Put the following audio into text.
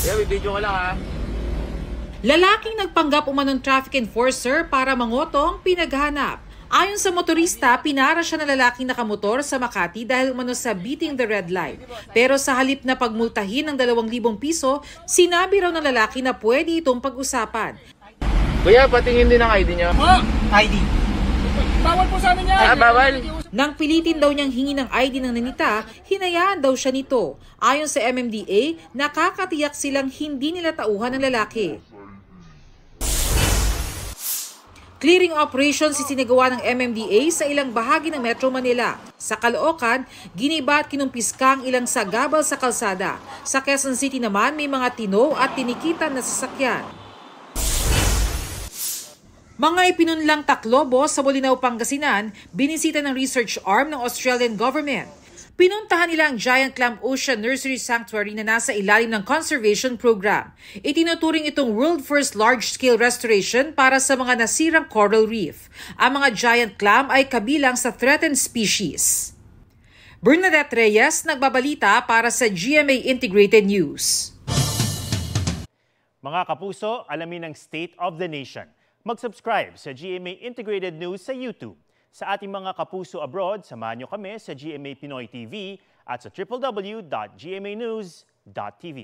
Yeah, video ko lang ha. Lalaking nagpanggap umanong traffic enforcer para mangotong pinaghanap. Ayon sa motorista, pinara siya ng lalaking nakamotor sa Makati dahil umano sa beating the red light. Pero sa halip na pagmultahin ng 2,000 piso, sinabi raw ng lalaki na pwede itong pag-usapan. Kuya, patingin din ang ID niyo. ID. Bawal po sa amin yan. Bawal. Nang pilitin daw niyang hingi ng ID ng nanita, hinayaan daw siya nito. Ayon sa MMDA, nakakatiyak silang hindi nila tauhan ng lalaki. Clearing operations isinagawa ng MMDA sa ilang bahagi ng Metro Manila. Sa Caloocan, giniba at kinumpiska ang ilang sagabal sa kalsada. Sa Quezon City naman, may mga tino at tinikitan na sasakyan. Mga ipinunlang Taclobo sa Bolinao, Pangasinan, binisita ng research arm ng Australian government. Pinuntahan nila ang Giant Clam Ocean Nursery Sanctuary na nasa ilalim ng conservation program. Itinuturing itong world first large-scale restoration para sa mga nasirang coral reef. Ang mga giant clam ay kabilang sa threatened species. Bernadette Reyes, nagbabalita para sa GMA Integrated News. Mga kapuso, alamin ang State of the Nation. Mag-subscribe sa GMA Integrated News sa YouTube. Sa ating mga kapuso abroad, samahan niyo kami sa GMA Pinoy TV at sa www.gmanews.tv.